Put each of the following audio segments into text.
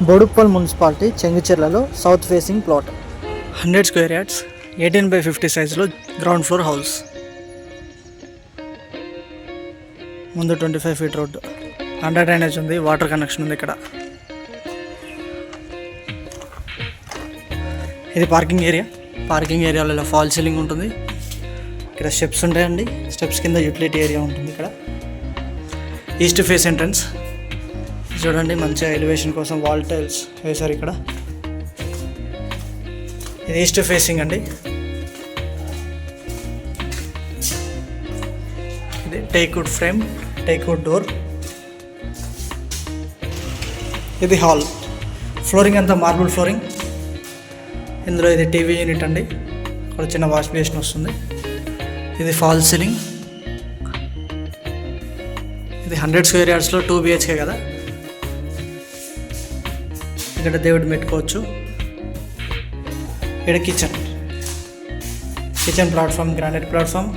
Boduppal municipality చెంగిచెర్లలో south facing plot 100 square yards 18/50 సైజులో ground floor house. ముందు 25 ఫీట్ రోడ్డు, అండర్ డ్రైనేజ్ ఉంది, water connection ఉంది. ఇక్కడ ఇది పార్కింగ్ ఏరియా. పార్కింగ్ ఏరియాలో ఇలా ఫాల్ సీలింగ్ ఉంటుంది. ఇక్కడ స్టెప్స్ ఉంటాయండి. స్టెప్స్ కింద యూటిలిటీ ఏరియా ఉంటుంది. ఇక్కడ ఈస్ట్ ఫేస్ ఎంట్రన్స్ చూడండి, మంచిగా ఎలివేషన్ కోసం వాల్ టైల్స్ వేశారు. ఇక్కడ ఇది ఈస్ట్ ఫేసింగ్ అండి. ఇది టేక్వుడ్ ఫ్రేమ్, టేక్వుడ్ డోర్. ఇది హాల్. ఫ్లోరింగ్ అంతా మార్బుల్ ఫ్లోరింగ్. ఇందులో ఇది టీవీ యూనిట్ అండి. ఇక్కడ చిన్న వాష్ బేసిన్ వస్తుంది. ఇది ఫాల్ సీలింగ్. ఇది 100 స్క్వేర్ యార్డ్స్లో 2 BHK కదా. ఇక్కడ దేవుడు పెట్టుకోవచ్చు. ఇక్కడ kitchen platform, granite platform,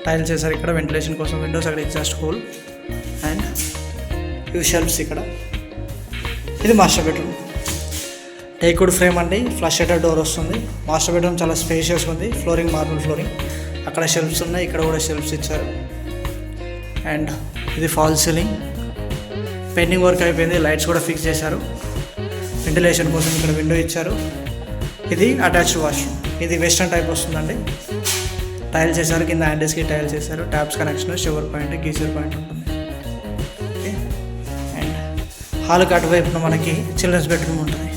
tiles వేసారు. ఇక్కడ వెంటిలేషన్ కోసం విండోస్, అక్కడ ఎగ్జాస్ట్ హోల్ అండ్ ఇవి షెల్ఫ్స్. ఇక్కడ ఇది మాస్టర్ బెడ్రూమ్. టేక్వుడ్ ఫ్రేమ్ అండి, ఫ్లష్ షట్టర్ డోర్ వస్తుంది. మాస్టర్ బెడ్రూమ్ చాలా స్పేషియస్ ఉంది. Flooring marble flooring. అక్కడ షెల్ఫ్స్ ఉన్నాయి, ఇక్కడ కూడా షెల్ఫ్స్ ఇచ్చారు. అండ్ ఇది ఫాల్ సీలింగ్. పెయింటింగ్ వర్క్ అయిపోయింది, లైట్స్ కూడా ఫిక్స్ చేశారు. వెంటిలేషన్ కోసం ఇక్కడ విండో ఇచ్చారు. ఇది అటాచ్డ్ వాష్రూమ్. ఇది వెస్టర్న్ టైప్ వస్తుందండి. టైల్స్ వేసారు, కింద హ్యాండిల్స్కి టైల్స్ వేసారు. Taps connection, shower point, geyser point ఉంటుంది. ఓకే. అండ్ హాల్కి అటువైపున మనకి చిల్డ్రన్స్ బెడ్రూమ్ ఉంటుంది.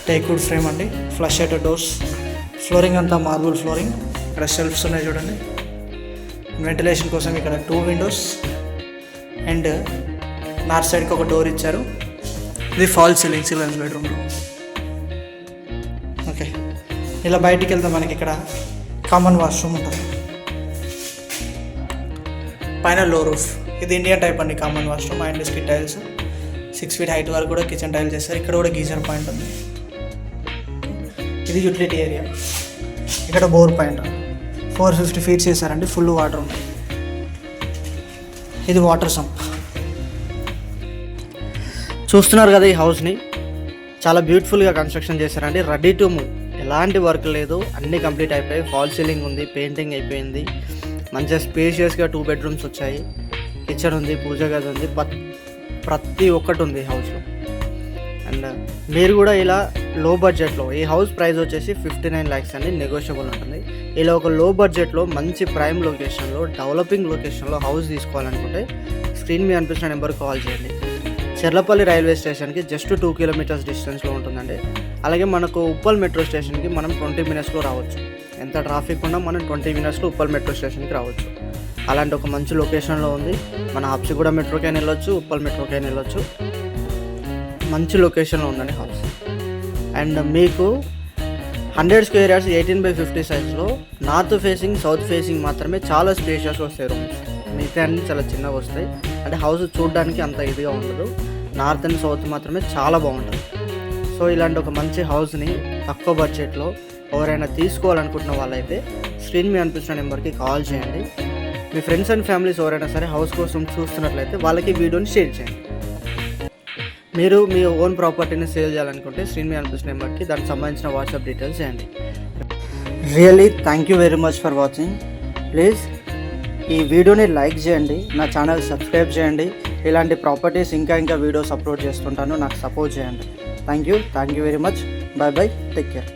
టేక్వుడ్ ఫ్రేమ్ అండి, ఫ్లష్ షట్టర్ డోర్స్. ఫ్లోరింగ్ అంతా మార్బుల్ ఫ్లోరింగ్. ఇక్కడ షెల్ఫ్స్ ఉన్నాయి చూడండి. వెంటిలేషన్ కోసం ఇక్కడ 2 విండోస్ అండ్ నార్త్ సైడ్కి ఒక డోర్ ఇచ్చారు. ఇది ఫాల్ సీలింగ్ చిల్డ్రన్స్ బెడ్రూమ్లో. ఓకే. ఇలా బయటికి వెళ్తే మనకి ఇక్కడ కామన్ వాష్రూమ్ ఉంటుంది. పైన లో రూఫ్. ఇది ఇండియన్ టైప్ అండి common washroom. And skit tiles 6 feet height వరకు కూడా కిచెన్ టైల్స్ చేస్తారు. ఇక్కడ కూడా గీజర్ పాయింట్ ఉంది. ఇది యూటిలిటీ ఏరియా. ఇక్కడ బోర్ పాయింట్ 450 ఫీట్స్ చేశారండి. ఫుల్ వాటర్ ఉంది. ఇది వాటర్ సంప్. చూస్తున్నారు కదా, ఈ హౌస్ని చాలా బ్యూటిఫుల్గా కన్స్ట్రక్షన్ చేశారండి. రెడీ టు మూవ్, ఎలాంటి వర్క్ లేదు, అన్నీ కంప్లీట్ అయిపోయాయి. ఫాల్ సీలింగ్ ఉంది, పెయింటింగ్ అయిపోయింది. మంచిగా స్పేషియస్గా 2 బెడ్రూమ్స్ వచ్చాయి. కిచెన్ ఉంది, పూజ గది ఉంది, ప్రతి ఒక్కటి ఉంది ఈ హౌస్లో. అండ్ మీరు కూడా ఇలా లో బడ్జెట్లో, ఈ హౌస్ ప్రైస్ వచ్చేసి 59 lakhs అండి, నెగోషియబుల్ ఉంటుంది. ఇలా ఒక లో బడ్జెట్లో మంచి ప్రైమ్ లొకేషన్లో, డెవలపింగ్ లొకేషన్లో హౌస్ తీసుకోవాలనుకుంటే స్క్రీన్ మీద అనిపిస్తున్న నెంబర్కి కాల్ చేయండి. చెర్లపల్లి రైల్వే స్టేషన్కి జస్ట్ 2 kilometers డిస్టెన్స్లో ఉంటుందండి. అలాగే మనకు ఉప్పల్ మెట్రో స్టేషన్కి మనం 20 minutesలో రావచ్చు. ఎంత ట్రాఫిక్ ఉన్నా మనం 20 minutesలో ఉప్పల్ మెట్రో స్టేషన్కి రావచ్చు. అలాంటి ఒక మంచి లొకేషన్లో ఉంది. మన హబ్సిగూడ మెట్రోకైనా వెళ్ళొచ్చు, ఉప్పల్ మెట్రోకైనా వెళ్ళొచ్చు. మంచి లొకేషన్లో ఉందండి హౌస్. అండ్ మీకు 100 స్క్వేర్ యార్డ్స్ 18/50 సైజ్లో నార్త్ ఫేసింగ్, సౌత్ ఫేసింగ్ మాత్రమే చాలా స్పేషియస్ వస్తాయి రూమ్స్. మిగతా అన్నీ చాలా చిన్నగా వస్తాయి. అంటే హౌస్ చూడడానికి అంత ఇదిగా ఉండదు. నార్త్ అండ్ సౌత్ మాత్రమే చాలా బాగుంటుంది. సో ఇలాంటి ఒక మంచి హౌస్ని తక్కువ బడ్జెట్లో ఎవరైనా తీసుకోవాలనుకుంటున్న వాళ్ళైతే స్క్రీన్ మీద అనిపిస్తున్న నెంబర్కి కాల్ చేయండి. మీ ఫ్రెండ్స్ అండ్ ఫ్యామిలీస్ ఎవరైనా సరే హౌస్ కోసం చూస్తున్నట్లయితే వాళ్ళకి వీడియోని షేర్ చేయండి. మీరు మీ ఓన్ ప్రాపర్టీని సేల్ చేయాలనుకుంటే స్క్రీన్ మీద అనిపిస్తున్న నెంబర్కి దానికి సంబంధించిన వాట్సాప్ డీటెయిల్స్ చేయండి. Really thank you very much for watching. Please ఈ వీడియోని లైక్ చేయండి, నా ఛానల్ సబ్స్క్రైబ్ చేయండి. ఇలాంటి ప్రాపర్టీస్ ఇంకా వీడియోస్ అప్లోడ్ చేస్తుంటాను, నాకు సపోర్ట్ చేయండి. Thank you very much. Bye take care.